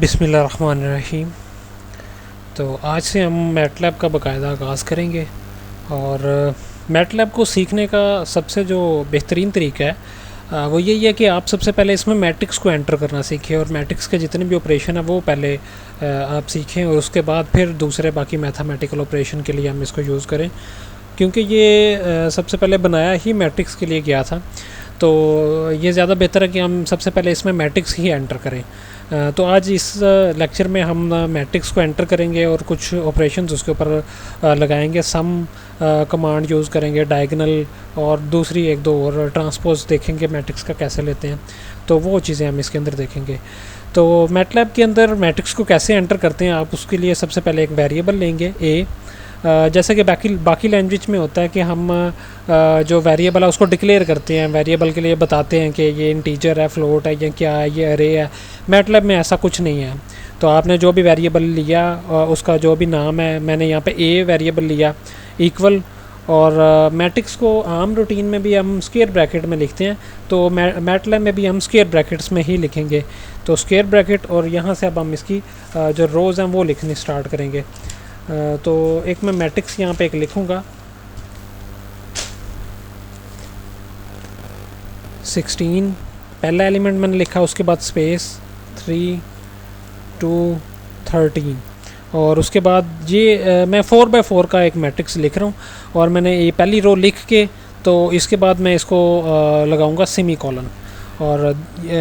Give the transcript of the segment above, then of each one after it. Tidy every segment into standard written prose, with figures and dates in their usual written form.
बिस्मिल्लाहिर्रहमानिर्रहीम। तो आज से हम मैटलैब का बाकायदा आगाज़ करेंगे और मैटलैब को सीखने का सबसे जो बेहतरीन तरीका है वो यही है कि आप सबसे पहले इसमें मैट्रिक्स को एंटर करना सीखें और मैट्रिक्स के जितने भी ऑपरेशन है वो पहले आप सीखें और उसके बाद फिर दूसरे बाकी मैथमेटिकल ऑपरेशन के लिए हम इसको यूज़ करें, क्योंकि ये सबसे पहले बनाया ही मैट्रिक्स के लिए गया था। तो ये ज़्यादा बेहतर है कि हम सबसे पहले इसमें मैट्रिक्स ही एंटर करें। तो आज इस लेक्चर में हम मैट्रिक्स को एंटर करेंगे और कुछ ऑपरेशंस उसके ऊपर लगाएंगे। सम कमांड यूज़ करेंगे, डायगोनल और दूसरी एक दो और ट्रांसपोज देखेंगे मैट्रिक्स का कैसे लेते हैं। तो वो चीज़ें हम इसके अंदर देखेंगे। तो मैटलैब के अंदर मैट्रिक्स को कैसे एंटर करते हैं, आप उसके लिए सबसे पहले एक वेरिएबल लेंगे ए। जैसे कि बाकी लैंग्वेज में होता है कि हम जो वेरिएबल है उसको डिक्लेयर करते हैं, वेरिएबल के लिए बताते हैं कि ये इंटीजर है, फ्लोट है, या क्या है, ये अरे है। मैटलैब में ऐसा कुछ नहीं है। तो आपने जो भी वेरिएबल लिया उसका जो भी नाम है, मैंने यहाँ पे ए वेरिएबल लिया इक्वल। और मैट्रिक्स को आम रूटीन में भी हम स्क्वायर ब्रैकेट में लिखते हैं, तो मैटलैब में भी हम स्क्वायर ब्रैकेट्स में ही लिखेंगे। तो स्क्वायर ब्रैकेट और यहाँ से अब हम इसकी जो रोज़ हैं वो लिखनी स्टार्ट करेंगे। तो एक मैं मैट्रिक्स यहाँ पे एक लिखूँगा 16, पहला एलिमेंट मैंने लिखा, उसके बाद स्पेस 3 2 13 और उसके बाद ये मैं 4x4 का एक मैट्रिक्स लिख रहा हूँ और मैंने ये पहली रो लिख के तो इसके बाद मैं इसको लगाऊंगा सेमी कॉलन, और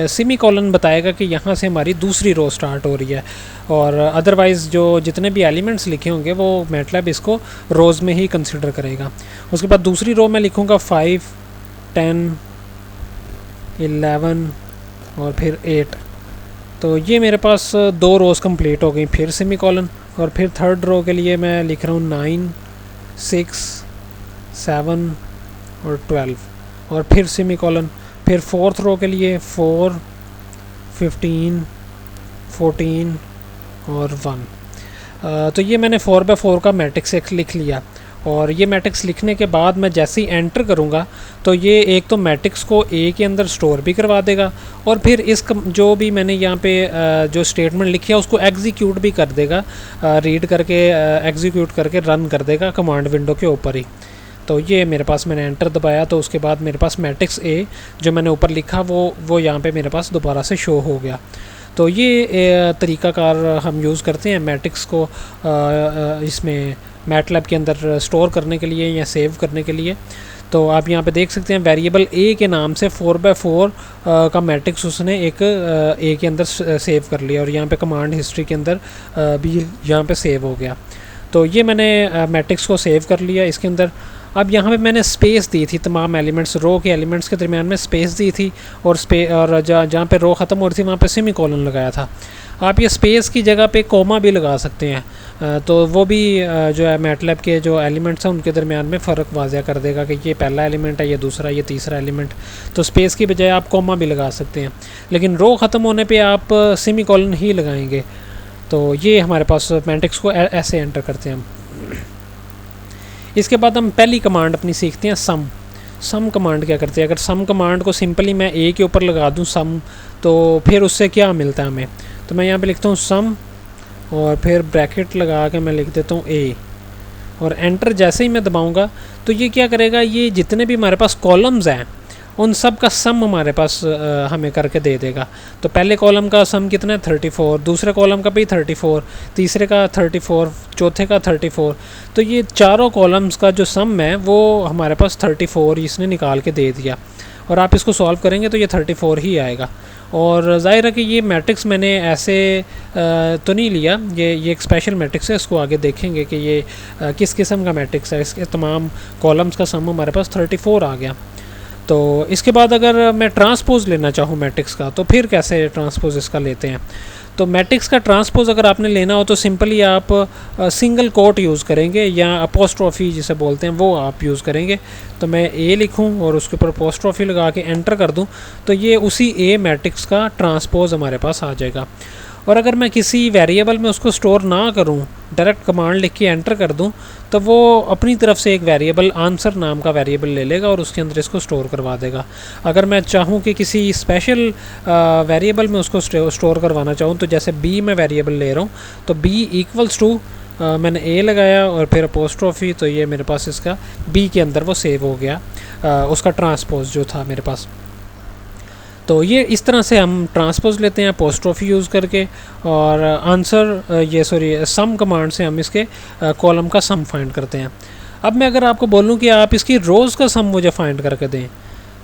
सेमी कॉलन बताएगा कि यहाँ से हमारी दूसरी रो स्टार्ट हो रही है। और अदरवाइज़ जो जितने भी एलिमेंट्स लिखे होंगे वो मैटलैब इसको रोज़ में ही कंसिडर करेगा। उसके बाद दूसरी रो में लिखूँगा 5 10 11 और फिर 8। तो ये मेरे पास दो रोज़ कंप्लीट हो गई। फिर सेमी कॉलन और फिर थर्ड रो के लिए मैं लिख रहा हूँ 9 6 7 और 12 और फिर सेमी कॉलन। फिर फोर्थ रो के लिए 4 15 14 और 1। तो ये मैंने 4x4 का मैट्रिक्स एक लिख लिया। और ये मैट्रिक्स लिखने के बाद मैं जैसे ही एंटर करूँगा तो ये एक तो मैट्रिक्स को ए के अंदर स्टोर भी करवा देगा और फिर इस जो भी मैंने यहाँ पे जो स्टेटमेंट लिखी है उसको एग्जीक्यूट भी कर देगा, रीड करके एग्जीक्यूट करके रन कर देगा कमांड विंडो के ऊपर ही। तो ये मेरे पास मैंने एंटर दबाया तो उसके बाद मेरे पास मैट्रिक्स ए जो मैंने ऊपर लिखा वो यहाँ पे मेरे पास दोबारा से शो हो गया। तो ये तरीक़ाकार हम यूज़ करते हैं मैट्रिक्स को इसमें मैटलैब के अंदर स्टोर करने के लिए या सेव करने के लिए। तो आप यहाँ पे देख सकते हैं वेरिएबल ए के नाम से 4x4 का मैट्रिक्स उसने एक ए के अंदर सेव कर लिया और यहाँ पे कमांड हिस्ट्री के अंदर भी यहाँ पे सेव हो गया। तो ये मैंने मैट्रिक्स को सेव कर लिया इसके अंदर। अब यहाँ पे मैंने स्पेस दी थी, तमाम एलिमेंट्स रो के एलिमेंट्स के दरमियान में स्पेस दी थी और जहाँ पे रो ख़त्म हो रही थी वहाँ पे सेमी कॉलन लगाया था। आप ये स्पेस की जगह पे कोमा भी लगा सकते हैं, तो वो भी जो है मैटलैब के जो एलिमेंट्स हैं उनके दरमियान में फ़र्क वाज़ह कर देगा कि ये पहला एलिमेंट है, ये दूसरा, ये तीसरा एलिमेंट। तो स्पेस की बजाय आप कोमा भी लगा सकते हैं, लेकिन रो ख़त्म होने पर आप सेमी कॉलन ही लगाएंगे। तो ये हमारे पास मैट्रिक्स को ऐसे एंटर करते हैं हम। इसके बाद हम पहली कमांड अपनी सीखते हैं सम कमांड क्या करती है। अगर सम कमांड को सिंपली मैं ए के ऊपर लगा दूं सम, तो फिर उससे क्या मिलता है हमें। तो मैं यहाँ पे लिखता हूँ सम और फिर ब्रैकेट लगा के मैं लिख देता हूँ ए और एंटर जैसे ही मैं दबाऊँगा तो ये क्या करेगा, ये जितने भी हमारे पास कॉलम्स हैं उन सब का सम हमारे पास हमें करके दे देगा। तो पहले कॉलम का सम कितना है 34, दूसरे कॉलम का भी 34, तीसरे का 34, चौथे का 34। तो ये चारों कॉलम्स का जो सम है वो हमारे पास 34 इसने निकाल के दे दिया। और आप इसको सॉल्व करेंगे तो ये 34 ही आएगा। और ज़ाहिर है कि ये मैट्रिक्स मैंने ऐसे तो नहीं लिया, ये एक स्पेशल मैट्रिक्स है, इसको आगे देखेंगे कि ये किस किस्म का मैट्रिक्स है। इसके तमाम कॉलम्स का सम हमारे पास 34 आ गया। तो इसके बाद अगर मैं ट्रांसपोज लेना चाहूँ मैट्रिक्स का तो फिर कैसे ट्रांसपोज इसका लेते हैं। तो मैट्रिक्स का ट्रांसपोज अगर आपने लेना हो तो सिंपली आप सिंगल कोट यूज़ करेंगे या अपोस्ट्रोफी जिसे बोलते हैं वो आप यूज़ करेंगे। तो मैं ए लिखूँ और उसके ऊपर अपोस्ट्रोफी लगा के एंटर कर दूँ तो ये उसी ए मैट्रिक्स का ट्रांसपोज हमारे पास आ जाएगा। और अगर मैं किसी वेरिएबल में उसको स्टोर ना करूँ डायरेक्ट कमांड लिख के एंटर कर दूं तो वो अपनी तरफ से एक वेरिएबल आंसर नाम का वेरिएबल ले लेगा और उसके अंदर इसको स्टोर करवा देगा। अगर मैं चाहूँ कि किसी स्पेशल वेरिएबल में उसको स्टोर करवाना चाहूँ, तो जैसे बी में वेरिएबल ले रहा हूँ तो बी इक्वल्स टू मैंने ए लगाया और फिर अपोस्ट्रोफी, तो ये मेरे पास इसका बी के अंदर वो सेव हो गया, उसका ट्रांसपोज जो था मेरे पास। तो ये इस तरह से हम ट्रांसपोज लेते हैं अपोस्ट्रोफी यूज़ करके, और आंसर सम कमांड से हम इसके कॉलम का सम फाइंड करते हैं। अब मैं अगर आपको बोलूँ कि आप इसकी रोज़ का सम मुझे फाइंड करके दें,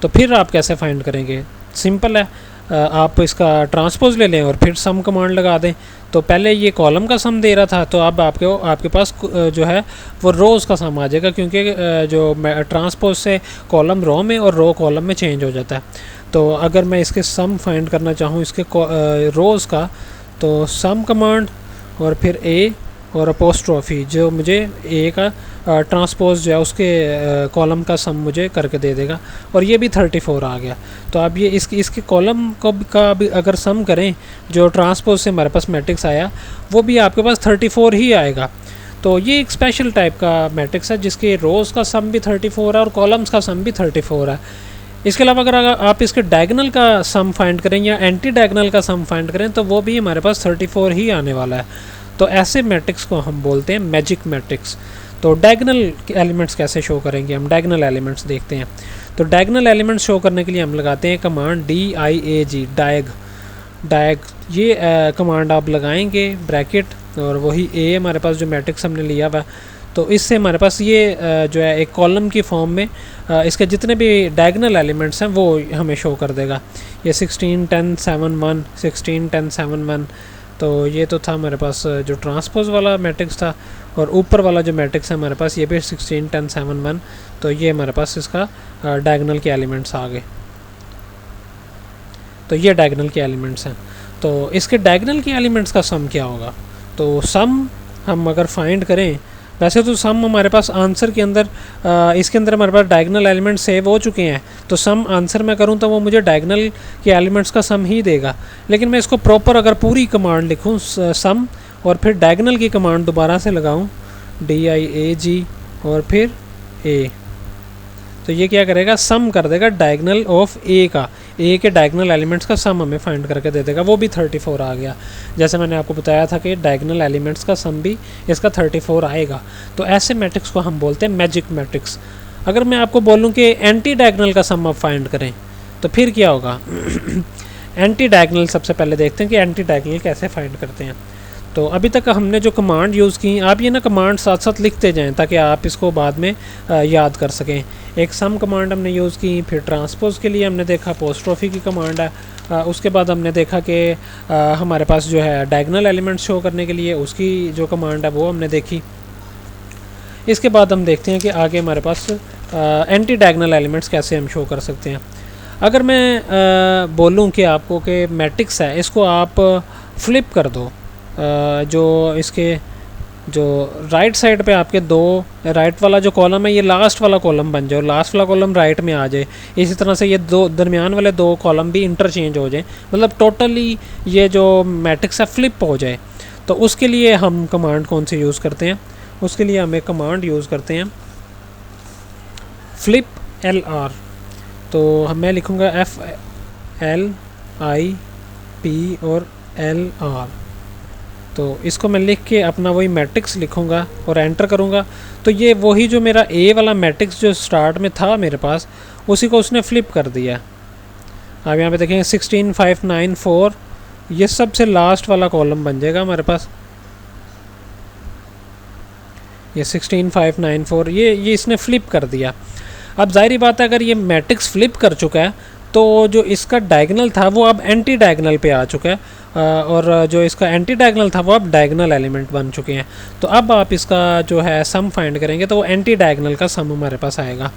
तो फिर आप कैसे फाइंड करेंगे? सिंपल है, आप इसका ट्रांसपोज ले लें और फिर सम कमांड लगा दें। तो पहले ये कॉलम का सम दे रहा था, तो अब आपके पास जो है वो रोज़ का सम आ जाएगा, क्योंकि जो ट्रांसपोज से कॉलम रो में और रो कॉलम में चेंज हो जाता है। तो अगर मैं इसके सम फाइंड करना चाहूँ इसके रोज़ का, तो सम कमांड और फिर ए और अपोस्ट्रोफी, जो मुझे ए का ट्रांसपोज जो है उसके कॉलम का सम मुझे करके दे देगा, और ये भी 34 आ गया। तो अब ये इसके कॉलम का भी अगर सम करें, जो ट्रांसपोज से हमारे पास मैट्रिक्स आया वो भी आपके पास 34 ही आएगा। तो ये एक स्पेशल टाइप का मैट्रिक्स है जिसके रोज़ का सम भी 34 है और कॉलम्स का सम भी 34 है। इसके अलावा अगर आप इसके डायगनल का सम फाइंड करें या एंटी डायगनल का सम फाइंड करें, तो वो भी हमारे पास 34 ही आने वाला है। तो ऐसे मैट्रिक्स को हम बोलते हैं मैजिक मैट्रिक्स। तो डायगनल एलिमेंट्स कैसे शो करेंगे? हम डायगनल एलिमेंट्स देखते हैं। तो डायगनल एलिमेंट्स शो करने के लिए हम लगाते हैं कमांड DIAG, डायग। ये कमांड आप लगाएंगे ब्रैकेट, और वही ए हमारे पास जो मैट्रिक्स हमने लिया हुआ, तो इससे हमारे पास ये जो है एक कॉलम की फॉर्म में इसके जितने भी डायगनल एलिमेंट्स हैं वो हमें शो कर देगा। ये 16 10 7 1 16 10 7 1, तो ये तो था हमारे पास जो ट्रांसपोज वाला मैट्रिक्स था, और ऊपर वाला जो मैट्रिक्स है हमारे पास ये भी 16 10 7 1। तो ये हमारे पास इसका डायगनल के एलिमेंट्स आ गए। तो ये डायगनल के एलिमेंट्स हैं। तो इसके डायगनल के एलिमेंट्स का सम क्या होगा? तो सम हम अगर फाइंड करें, वैसे तो सम हमारे पास आंसर के अंदर इसके अंदर हमारे पास डायगनल एलिमेंट सेव हो चुके हैं, तो सम आंसर में करूं तो वो मुझे डायगनल के एलिमेंट्स का सम ही देगा। लेकिन मैं इसको प्रॉपर अगर पूरी कमांड लिखूं सम और फिर डायगनल की कमांड दोबारा से लगाऊं DIAG और फिर ए, तो ये क्या करेगा? सम कर देगा डायगनल ऑफ ए का, ए के डायगनल एलिमेंट्स का सम हमें फाइंड करके दे देगा। वो भी 34 आ गया। जैसे मैंने आपको बताया था कि डायगनल एलिमेंट्स का सम भी इसका 34 आएगा। तो ऐसे मैट्रिक्स को हम बोलते हैं मैजिक मैट्रिक्स। अगर मैं आपको बोलूं कि एंटी डायगनल का सम आप फाइंड करें, तो फिर क्या होगा? एंटी डायगनल सबसे पहले देखते हैं कि एंटी डायगनल कैसे फाइंड करते हैं। तो अभी तक हमने जो कमांड यूज़ की, आप ये ना कमांड साथ साथ लिखते जाएं ताकि आप इसको बाद में याद कर सकें। एक सम कमांड हमने यूज़ की, फिर ट्रांसपोज के लिए हमने देखा अपोस्ट्रोफी की कमांड है, उसके बाद हमने देखा कि हमारे पास जो है डायगनल एलिमेंट्स शो करने के लिए उसकी जो कमांड है वो हमने देखी। इसके बाद हम देखते हैं कि आगे हमारे पास एंटी डायगनल एलिमेंट्स कैसे हम शो कर सकते हैं। अगर मैं बोलूँ कि आपको कि मैट्रिक्स है, इसको आप फ्लिप कर दो, जो इसके जो राइट साइड पे आपके दो राइट वाला जो कॉलम है ये लास्ट वाला कॉलम बन जाए और लास्ट वाला कॉलम राइट में आ जाए। इसी तरह से ये दो दरमियान वाले दो कॉलम भी इंटरचेंज हो जाए, मतलब टोटली ये जो मैट्रिक्स है फ्लिप हो जाए। तो उसके लिए हम कमांड कौन सी यूज़ करते हैं? उसके लिए हम एक कमांड यूज़ करते हैं फ्लिप LR। तो मैं लिखूँगा FLIP और LR। तो इसको मैं लिख के अपना वही मैट्रिक्स लिखूँगा और एंटर करूँगा, तो ये वही जो मेरा ए वाला मैट्रिक्स जो स्टार्ट में था मेरे पास, उसी को उसने फ्लिप कर दिया। आप यहाँ पे देखेंगे 16 5 9 4, ये सबसे लास्ट वाला कॉलम बन जाएगा हमारे पास। ये 16 5 9 4 ये इसने फ्लिप कर दिया। अब जाहिर बात है अगर ये मैट्रिक्स फ्लिप कर चुका है तो जो इसका डायगनल था वो अब एंटी डायगनल पे आ चुका है, और जो इसका एंटी डायगनल था वो अब डायगनल एलिमेंट बन चुके हैं। तो अब आप इसका जो है सम फाइंड करेंगे तो वो एंटी डायगनल का सम हमारे पास आएगा।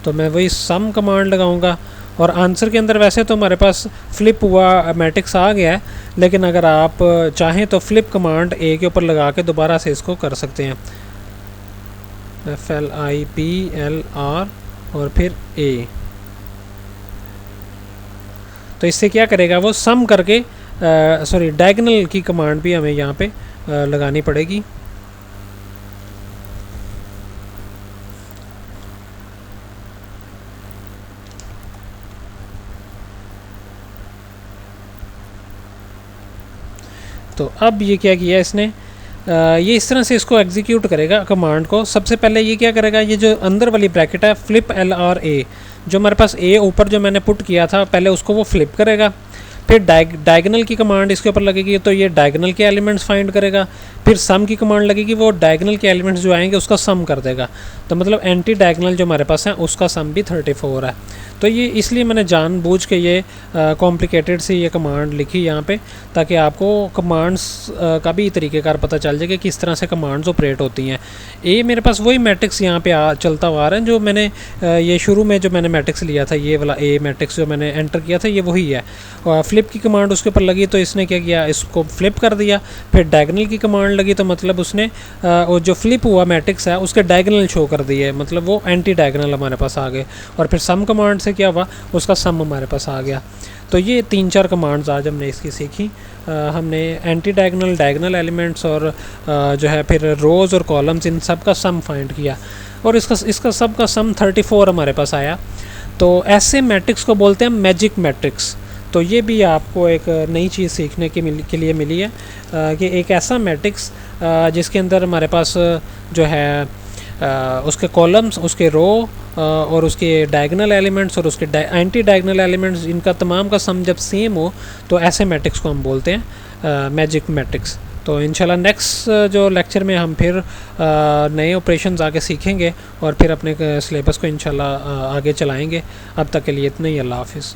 तो मैं वही सम कमांड लगाऊंगा, और आंसर के अंदर वैसे तो हमारे पास फ्लिप हुआ मैट्रिक्स आ गया है, लेकिन अगर आप चाहें तो फ्लिप कमांड ए के ऊपर लगा के दोबारा से इसको कर सकते हैं, FLIPLR और फिर ए। तो इससे क्या करेगा वो सम करके डायगनल की कमांड भी हमें यहाँ पे लगानी पड़ेगी। तो अब ये क्या किया इसने, ये इस तरह से इसको एग्जीक्यूट करेगा कमांड को। सबसे पहले ये क्या करेगा, ये जो अंदर वाली ब्रैकेट है फ्लिप LRA, जो हमारे पास ए ऊपर जो मैंने पुट किया था पहले उसको वो फ्लिप करेगा। फिर डायगनल की कमांड इसके ऊपर लगेगी तो ये डायगनल के एलिमेंट्स फाइंड करेगा। फिर सम की कमांड लगेगी, वो डायगनल के एलिमेंट्स जो आएंगे उसका सम कर देगा। तो मतलब एंटी डायगनल जो हमारे पास है उसका सम भी 34 है। तो ये इसलिए मैंने जानबूझ के ये कॉम्प्लिकेटेड सी ये कमांड लिखी यहाँ पे, ताकि आपको कमांड्स का भी तरीक़ेकार पता चल जाए कि किस तरह से कमांड्स ऑपरेट होती हैं। ये मेरे पास वही मैट्रिक्स यहाँ पे चलता हुआ आ रहा है जो मैंने ये शुरू में जो मैंने मैट्रिक्स लिया था, ये वाला ए मैट्रिक्स जो मैंने एंटर किया था ये वही है। और फ्लिप की कमांड उसके ऊपर लगी तो इसने क्या किया, इसको फ्लिप कर दिया। फिर डायगनल की कमांड लगी तो मतलब उसने वो जो फ्लिप हुआ मैट्रिक्स है उसके डायगनल शो कर दिए, मतलब वो एंटी डायगनल हमारे पास आ गए। और फिर सम कमांड से क्या हुआ, उसका सम हमारे पास आ गया। तो ये 3-4 कमांड्स आज हमने इसकी सीखी। हमने एंटी डायगनल, डायगनल एलिमेंट्स और जो है फिर रोज़ और कॉलम्स, इन सब का सम फाइंड किया और इसका सब का सम 34 हमारे पास आया। तो ऐसे मैट्रिक्स को बोलते हैं मैजिक मैट्रिक्स। तो ये भी आपको एक नई चीज़ सीखने के लिए मिली है कि एक ऐसा मैट्रिक्स जिसके अंदर हमारे पास जो है उसके कॉलम्स, उसके रो और उसके डायगनल एलिमेंट्स और उसके एंटी डायगनल एलिमेंट्स, इनका तमाम का सम जब सेम हो तो ऐसे मैट्रिक्स को हम बोलते हैं मैजिक मैट्रिक्स। तो इंशाल्लाह नेक्स्ट जो लेक्चर में हम फिर नए ऑपरेशंस आगे सीखेंगे और फिर अपने सिलेबस को इंशाल्लाह आगे चलाएंगे। अब तक के लिए इतना ही, अल्लाह हाफिज़।